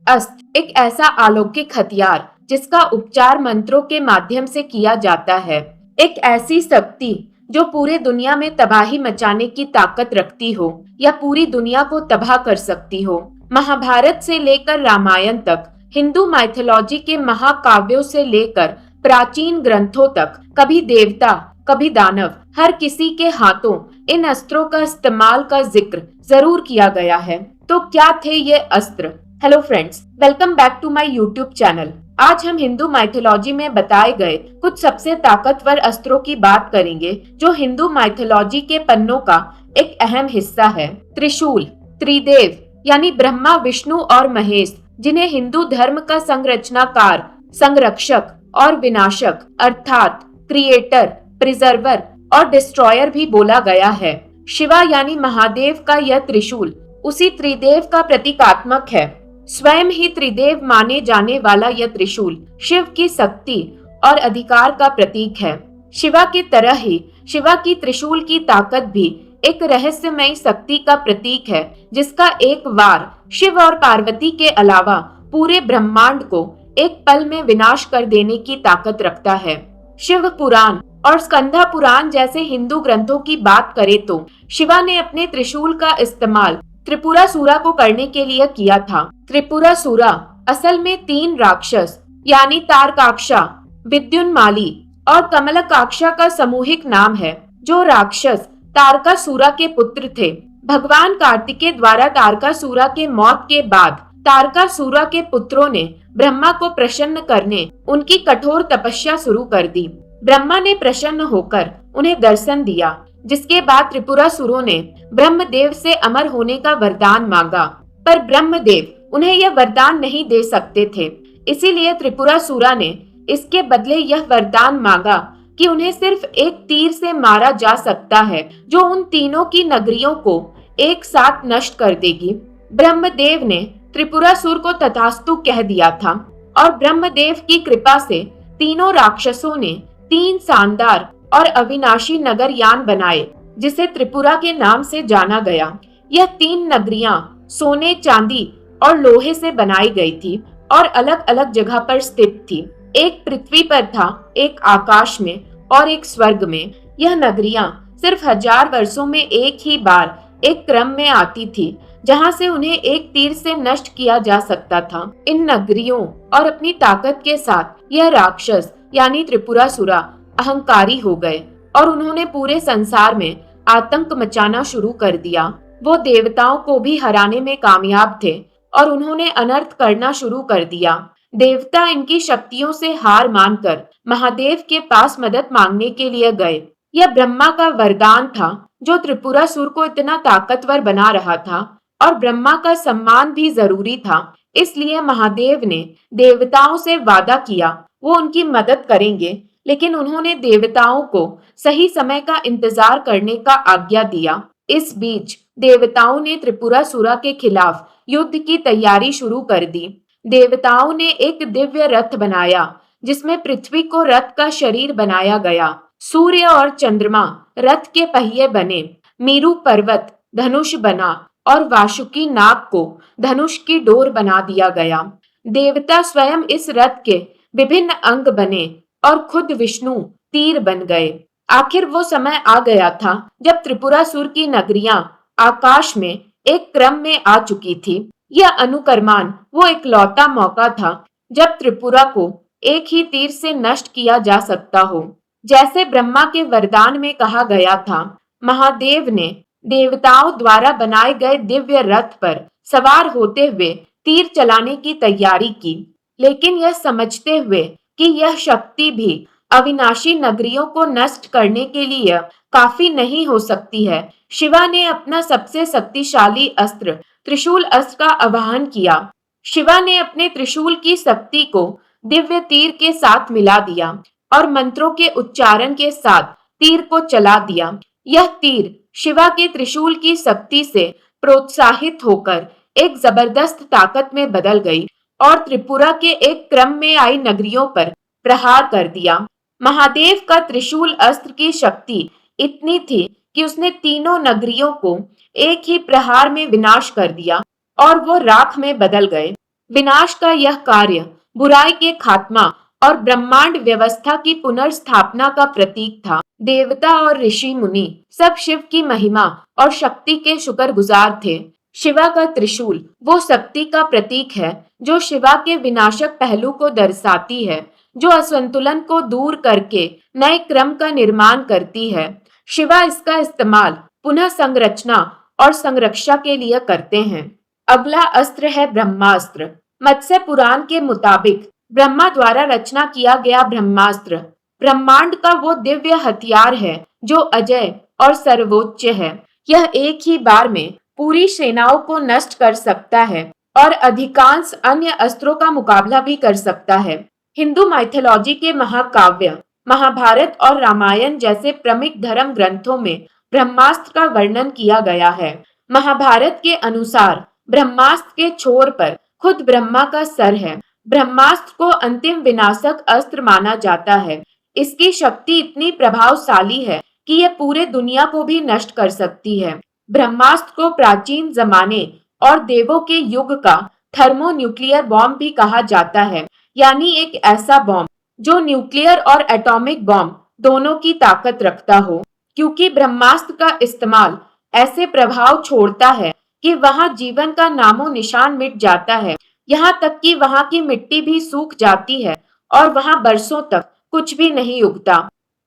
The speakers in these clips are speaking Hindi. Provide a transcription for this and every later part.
अस्त्र एक ऐसा अलौकिक हथियार जिसका उपचार मंत्रों के माध्यम से किया जाता है। एक ऐसी शक्ति जो पूरे दुनिया में तबाही मचाने की ताकत रखती हो या पूरी दुनिया को तबाह कर सकती हो। महाभारत से लेकर रामायण तक, हिंदू माइथोलॉजी के महाकाव्यों से लेकर प्राचीन ग्रंथों तक, कभी देवता कभी दानव, हर किसी के हाथों इन अस्त्रों का इस्तेमाल का जिक्र जरूर किया गया है। तो क्या थे ये अस्त्र? Hello friends, welcome back to my YouTube channel. आज हम हिंदू माइथोलॉजी में बताए गए कुछ सबसे ताकतवर अस्त्रों की बात करेंगे जो हिंदू माइथोलॉजी के पन्नों का एक अहम हिस्सा है। त्रिशूल, त्रिदेव यानी ब्रह्मा, विष्णु और महेश, जिन्हें हिंदू धर्म का संरचनाकार, संरक्षक और विनाशक अर्थात क्रिएटर, प्रिजर्वर और डिस्ट्रॉयर भी बोला गया है। शिवा यानी महादेव का यह त्रिशूल उसी त्रिदेव का प्रतीकात्मक है। स्वयं ही त्रिदेव माने जाने वाला यह त्रिशूल शिव की शक्ति और अधिकार का प्रतीक है। शिवा की तरह ही शिवा की त्रिशूल की ताकत भी एक रहस्यमयी शक्ति का प्रतीक है, जिसका एक वार शिव और पार्वती के अलावा पूरे ब्रह्मांड को एक पल में विनाश कर देने की ताकत रखता है। शिव पुराण और स्कंधा पुराण जैसे हिंदू ग्रंथों की बात करें तो शिवा ने अपने त्रिशूल का इस्तेमाल त्रिपुरासुरा को करने के लिए किया था। त्रिपुरासुरा असल में 3 राक्षस यानी तारकाक्षा, विद्युन्माली और कमलकाक्षा का सामूहिक नाम है। जो राक्षस तारकासुरा के पुत्र थे, भगवान कार्तिकेय द्वारा तारकासुरा के मौत के बाद तारकासुरा के पुत्रों ने ब्रह्मा को प्रसन्न करने उनकी कठोर तपस्या शुरू कर दी। ब्रह्मा ने प्रसन्न होकर उन्हें दर्शन दिया, जिसके बाद त्रिपुरासुरों ने ब्रह्मदेव से अमर होने का वरदान मांगा, पर ब्रह्मदेव उन्हें यह वरदान नहीं दे सकते थे। इसीलिए त्रिपुरासुरा ने इसके बदले यह वरदान मांगा कि उन्हें सिर्फ एक तीर से मारा जा सकता है, जो उन तीनों की नगरियों को एक साथ नष्ट कर देगी। ब्रह्मदेव ने त्रिपुरासुर को तथास्तु कह दिया था और ब्रह्मदेव की कृपा से तीनों राक्षसों ने 3 शानदार और अविनाशी नगर यान बनाए, जिसे त्रिपुरा के नाम से जाना गया। यह 3 नगरियां सोने, चांदी और लोहे से बनाई गई थी और अलग अलग जगह पर स्थित थी। एक पृथ्वी पर था, एक आकाश में और एक स्वर्ग में। यह नगरियां सिर्फ 1000 वर्षों में एक ही बार एक क्रम में आती थी, जहां से उन्हें एक तीर से नष्ट किया जा सकता था। इन नगरियों और अपनी ताकत के साथ यह राक्षस यानी त्रिपुरासुरा अहंकारी हो गए और उन्होंने पूरे संसार में आतंक मचाना शुरू कर दिया। वो देवताओं को भी हराने में कामयाब थे और उन्होंने अनर्थ करना शुरू कर दिया। देवता इनकी शक्तियों से हार मानकर महादेव के पास मदद मांगने के लिए गए। यह ब्रह्मा का वरदान था जो त्रिपुरासुर को इतना ताकतवर बना रहा था, और ब्रह्मा का सम्मान भी जरूरी था। इसलिए महादेव ने देवताओं से वादा किया वो उनकी मदद करेंगे, लेकिन उन्होंने देवताओं को सही समय का इंतजार करने का आज्ञा दिया। इस बीच देवताओं ने त्रिपुरासुरा के खिलाफ युद्ध की तैयारी शुरू कर दी। देवताओं ने एक दिव्य रथ बनाया, जिसमें पृथ्वी को रथ का शरीर बनाया गया। सूर्य और चंद्रमा रथ के पहिए बने, मेरु पर्वत धनुष बना और वासुकी नाग को धनुष की डोर बना दिया गया। देवता स्वयं इस रथ के विभिन्न अंग बने और खुद विष्णु तीर बन गए। आखिर वो समय आ गया था जब त्रिपुरासुर की नगरियां आकाश में एक क्रम में आ चुकी थी। यह अनुकरमान वो इकलौता मौका था जब त्रिपुरा को एक ही तीर से नष्ट किया जा सकता हो। जैसे ब्रह्मा के वरदान में कहा गया था, महादेव ने देवताओं द्वारा बनाए गए दिव्य रथ पर सवार होते हुए तीर चलाने की तैयारी की, लेकिन यह समझते हुए कि यह शक्ति भी अविनाशी नगरियों को नष्ट करने के लिए काफी नहीं हो सकती है, शिवा ने अपना सबसे शक्तिशाली अस्त्र त्रिशूल अस्त्र का आवाहन किया। शिवा ने अपने त्रिशूल की शक्ति को दिव्य तीर के साथ मिला दिया और मंत्रों के उच्चारण के साथ तीर को चला दिया। यह तीर शिवा के त्रिशूल की शक्ति से प्रोत्साहित होकर एक जबरदस्त ताकत में बदल गई और त्रिपुरा के एक क्रम में आई नगरियों पर प्रहार कर दिया। महादेव का त्रिशूल अस्त्र की शक्ति इतनी थी कि उसने तीनों नगरियों को एक ही प्रहार में विनाश कर दिया और वो राख में बदल गए। विनाश का यह कार्य बुराई के खात्मा और ब्रह्मांड व्यवस्था की पुनर्स्थापना का प्रतीक था। देवता और ऋषि मुनि सब शिव की महिमा और शक्ति के शुक्रगुजार थे। शिवा का त्रिशूल वो शक्ति का प्रतीक है जो शिवा के विनाशक पहलू को दर्शाती है, जो असंतुलन को दूर करके नए क्रम का निर्माण करती है। शिवा इसका इस्तेमाल पुनः संरचना और संरक्षा के लिए करते हैं। अगला अस्त्र है ब्रह्मास्त्र। मत्स्य पुराण के मुताबिक ब्रह्मा द्वारा रचना किया गया ब्रह्मास्त्र ब्रह्मांड का वो दिव्य हथियार है जो अजय और सर्वोच्च है। यह एक ही बार में पूरी सेनाओं को नष्ट कर सकता है और अधिकांश अन्य अस्त्रों का मुकाबला भी कर सकता है। हिंदू माइथोलॉजी के महाकाव्य महाभारत और रामायण जैसे प्रमुख धर्म ग्रंथों में ब्रह्मास्त्र का वर्णन किया गया है। महाभारत के अनुसार ब्रह्मास्त्र के छोर पर खुद ब्रह्मा का सर है। ब्रह्मास्त्र को अंतिम विनाशक अस्त्र माना जाता है। इसकी शक्ति इतनी प्रभावशाली है कि यह पूरे दुनिया को भी नष्ट कर सकती है। ब्रह्मास्त्र को प्राचीन जमाने और देवों के युग का थर्मोन्यूक्लियर बॉम्ब भी कहा जाता है, यानी एक ऐसा बॉम्ब जो न्यूक्लियर और एटॉमिक बॉम्ब दोनों की ताकत रखता हो। क्योंकि ब्रह्मास्त्र का इस्तेमाल ऐसे प्रभाव छोड़ता है कि वहां जीवन का नामो निशान मिट जाता है, यहाँ तक कि वहां की मिट्टी भी सूख जाती है और वहां बरसों तक कुछ भी नहीं उगता।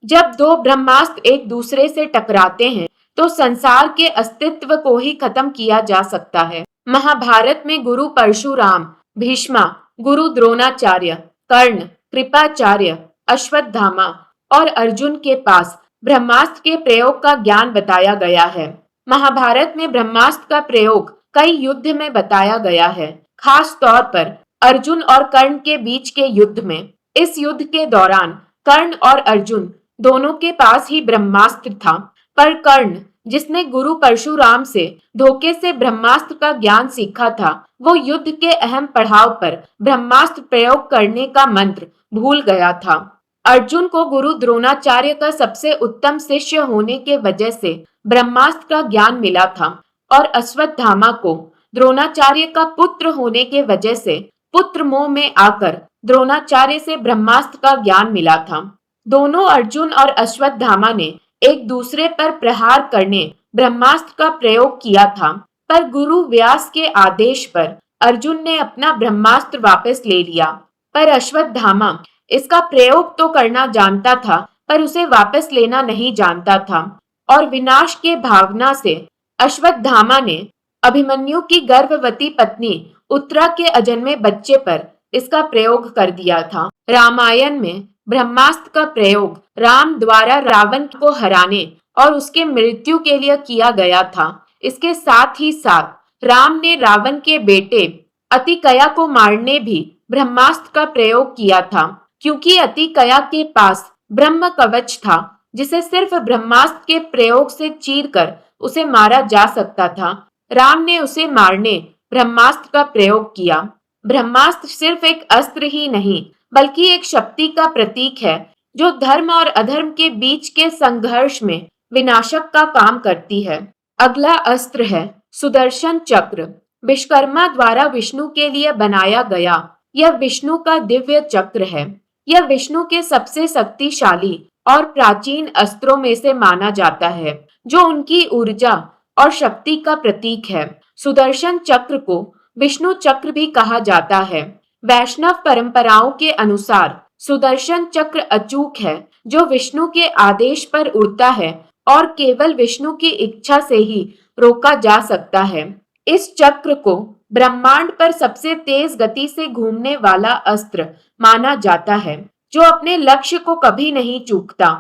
जब दो ब्रह्मास्त्र एक दूसरे से टकराते हैं तो संसार के अस्तित्व को ही खत्म किया जा सकता है। महाभारत में गुरु परशुराम, भीष्मा, गुरु द्रोणाचार्य, कर्ण, कृपाचार्य, अश्वत्थामा और अर्जुन के पास ब्रह्मास्त्र के प्रयोग का ज्ञान बताया गया है। महाभारत में ब्रह्मास्त्र का प्रयोग कई युद्ध में बताया गया है, खास तौर पर अर्जुन और कर्ण के बीच के युद्ध में। इस युद्ध के दौरान कर्ण और अर्जुन दोनों के पास ही ब्रह्मास्त्र था, पर कर्ण जिसने गुरु परशुराम से धोखे से ब्रह्मास्त्र का ज्ञान सीखा था, वो युद्ध के अहम पड़ाव पर ब्रह्मास्त्र प्रयोग करने का मंत्र भूल गया था। अर्जुन को गुरु द्रोणाचार्य का सबसे उत्तम शिष्य होने के वजह से ब्रह्मास्त्र का ज्ञान मिला था और अश्वत्थामा को द्रोणाचार्य का पुत्र होने के वजह से पुत्र मोह में आकर द्रोणाचार्य से ब्रह्मास्त्र का ज्ञान मिला था। दोनों अर्जुन और अश्वत्थामा ने एक दूसरे पर प्रहार करने ब्रह्मास्त्र का प्रयोग किया था, पर गुरु व्यास के आदेश पर अर्जुन ने अपना ब्रह्मास्त्र वापस ले लिया। पर अश्वत्थामा इसका प्रयोग तो करना जानता था, पर उसे वापस लेना नहीं जानता था और विनाश के भावना से अश्वत्थामा ने अभिमन्यु की गर्भवती पत्नी उत्तरा के अजन्मे बच्चे पर इसका प्रयोग कर दिया था। रामायण में ब्रह्मास्त्र का प्रयोग राम द्वारा रावण को हराने और उसके मृत्यु के लिए किया गया था। इसके साथ ही साथ राम ने रावण के बेटे अतिकया को मारने भी ब्रह्मास्त्र का प्रयोग किया था, क्योंकि अतिकया के पास ब्रह्म कवच था जिसे सिर्फ ब्रह्मास्त्र के प्रयोग से चीरकर उसे मारा जा सकता था। राम ने उसे मारने ब्रह्मास्त्र का प्रयोग किया। ब्रह्मास्त्र सिर्फ एक अस्त्र ही नहीं, बल्कि एक शक्ति का प्रतीक है जो धर्म और अधर्म के बीच के संघर्ष में विनाशक का काम करती है। अगला अस्त्र है सुदर्शन चक्र। विश्वकर्मा द्वारा विष्णु के लिए बनाया गया यह विष्णु का दिव्य चक्र है। यह विष्णु के सबसे शक्तिशाली और प्राचीन अस्त्रों में से माना जाता है, जो उनकी ऊर्जा और शक्ति का प्रतीक है। सुदर्शन चक्र को विष्णु चक्र भी कहा जाता है। वैष्णव परंपराओं के अनुसार सुदर्शन चक्र अचूक है, जो विष्णु के आदेश पर उड़ता है और केवल विष्णु की इच्छा से ही रोका जा सकता है। इस चक्र को ब्रह्मांड पर सबसे तेज गति से घूमने वाला अस्त्र माना जाता है, जो अपने लक्ष्य को कभी नहीं चूकता।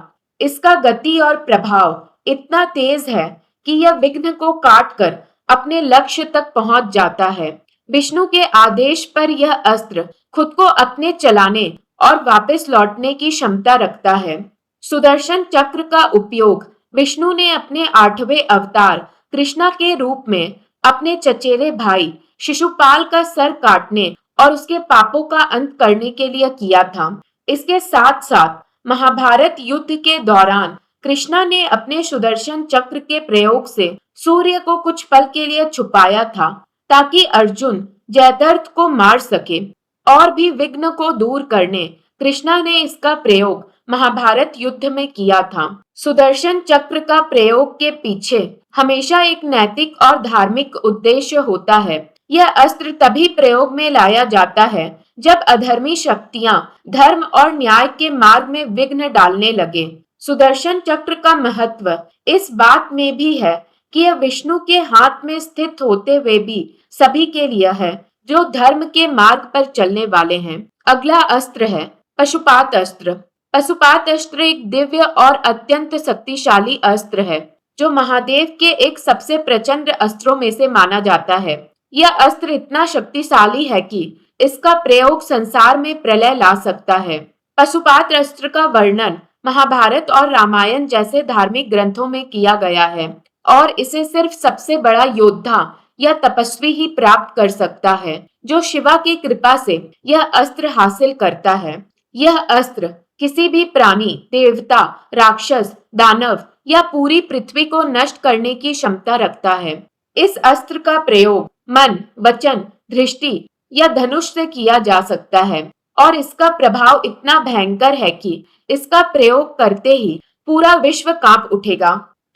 इसका गति और प्रभाव इतना तेज है कि यह विघ्न को काटकर अपने लक्ष्य तक पहुंच जाता है। विष्णु के आदेश पर यह अस्त्र खुद को अपने चलाने और वापस लौटने की क्षमता रखता है। सुदर्शन चक्र का उपयोग विष्णु ने अपने 8वें अवतार कृष्णा के रूप में अपने चचेरे भाई शिशुपाल का सर काटने और उसके पापों का अंत करने के लिए किया था। इसके साथ साथ महाभारत युद्ध के दौरान कृष्णा ने अपने सुदर्शन चक्र के प्रयोग से सूर्य को कुछ पल के लिए छुपाया था, ताकि अर्जुन जयद्रथ को मार सके। और भी विघ्न को दूर करने कृष्णा ने इसका प्रयोग महाभारत युद्ध में किया था। सुदर्शन चक्र का प्रयोग के पीछे हमेशा एक नैतिक और धार्मिक उद्देश्य होता है। यह अस्त्र तभी प्रयोग में लाया जाता है जब अधर्मी शक्तियां धर्म और न्याय के मार्ग में विघ्न डालने लगे। सुदर्शन चक्र का महत्व इस बात में भी है कि यह विष्णु के हाथ में स्थित होते हुए भी सभी के लिए है जो धर्म के मार्ग पर चलने वाले हैं। अगला अस्त्र है पशुपात अस्त्र। पशुपात अस्त्र एक दिव्य और अत्यंत शक्तिशाली अस्त्र है जो महादेव के एक सबसे प्रचंड अस्त्रों में से माना जाता है। यह अस्त्र इतना शक्तिशाली है कि इसका प्रयोग संसार में प्रलय ला सकता है। पशुपात अस्त्र का वर्णन महाभारत और रामायण जैसे धार्मिक ग्रंथों में किया गया है और इसे सिर्फ सबसे बड़ा योद्धा या तपस्वी ही प्राप्त कर सकता है जो शिवा की कृपा से यह अस्त्र हासिल करता है। यह अस्त्र किसी भी प्राणी, देवता, राक्षस, दानव या पूरी पृथ्वी को नष्ट करने की क्षमता रखता है। इस अस्त्र का प्रयोग मन, वचन, दृष्टि या धनुष से किया जा सकता है और इसका प्रभाव इतना भयंकर है कि इसका प्रयोग करते ही पूरा विश्व कांप उठेगा।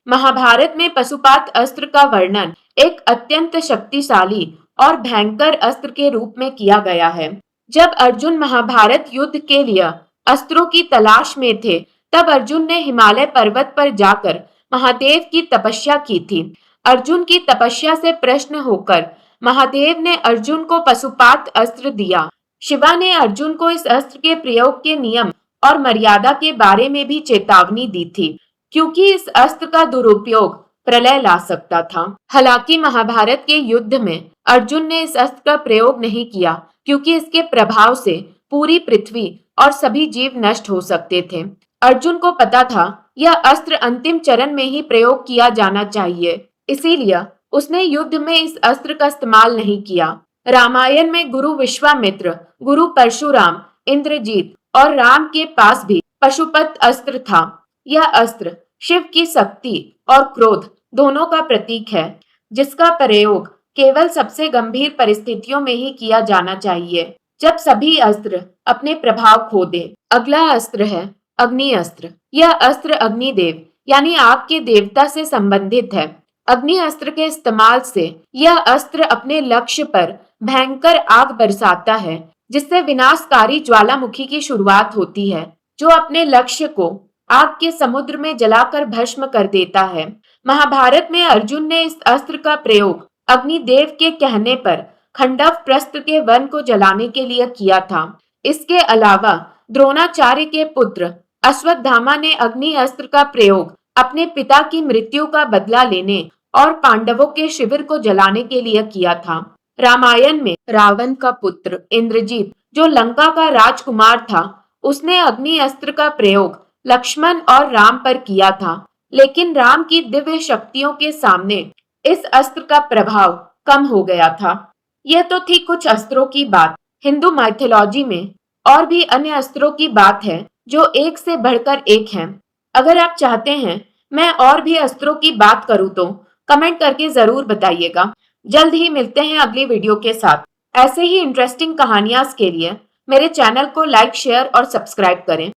महाभारत में पशुपात अस्त्र का वर्णन एक अत्यंत शक्तिशाली और भयंकर अस्त्र के रूप में किया गया है। जब अर्जुन महाभारत युद्ध के लिए अस्त्रों की तलाश में थे, तब अर्जुन ने हिमालय पर्वत पर जाकर महादेव की तपस्या की थी। अर्जुन की तपस्या से प्रसन्न होकर महादेव ने अर्जुन को पशुपात अस्त्र दिया। शिवा ने अर्जुन को इस अस्त्र के प्रयोग के नियम और मर्यादा के बारे में भी चेतावनी दी थी, क्योंकि इस अस्त्र का दुरुपयोग प्रलय ला सकता था। हालांकि महाभारत के युद्ध में अर्जुन ने इस अस्त्र का प्रयोग नहीं किया, क्योंकि इसके प्रभाव से पूरी पृथ्वी और सभी जीव नष्ट हो सकते थे। अर्जुन को पता था यह अस्त्र अंतिम चरण में ही प्रयोग किया जाना चाहिए, इसीलिए उसने युद्ध में इस अस्त्र का इस्तेमाल नहीं किया। रामायण में गुरु विश्वामित्र, गुरु परशुराम, इंद्रजीत और राम के पास भी पशुपत अस्त्र था। यह अस्त्र शिव की शक्ति और क्रोध दोनों का प्रतीक है, जिसका प्रयोग केवल सबसे गंभीर परिस्थितियों में ही किया जाना चाहिए, जब सभी अस्त्र अपने प्रभाव खो दे। अगला अस्त्र है अग्नि अस्त्र। यह अस्त्र अग्निदेव यानी आग के देवता से संबंधित है। अग्नि अस्त्र के इस्तेमाल से यह अस्त्र अपने लक्ष्य पर भयंकर आग बरसाता है, जिससे विनाशकारी ज्वालामुखी की शुरुआत होती है, जो अपने लक्ष्य को आग के समुद्र में जलाकर भस्म कर देता है। महाभारत में अर्जुन ने इस अस्त्र का प्रयोग अग्निदेव के कहने पर खंडव प्रस्थ के वन को जलाने के लिए किया था। इसके अलावा द्रोणाचार्य के पुत्र अश्वत्थामा ने अग्नि अस्त्र का प्रयोग अपने पिता की मृत्यु का बदला लेने और पांडवों के शिविर को जलाने के लिए किया था। रामायण में रावण का पुत्र इंद्रजीत, जो लंका का राजकुमार था, उसने अग्नि अस्त्र का प्रयोग लक्ष्मण और राम पर किया था, लेकिन राम की दिव्य शक्तियों के सामने इस अस्त्र का प्रभाव कम हो गया था। यह तो थी कुछ अस्त्रों की बात। हिंदू माइथोलॉजी में और भी अन्य अस्त्रों की बात है जो एक से बढ़कर एक हैं। अगर आप चाहते हैं मैं और भी अस्त्रों की बात करूं तो कमेंट करके जरूर बताइएगा। जल्द ही मिलते हैं अगली वीडियो के साथ। ऐसे ही इंटरेस्टिंग कहानियां के लिए मेरे चैनल को लाइक, शेयर और सब्सक्राइब करें।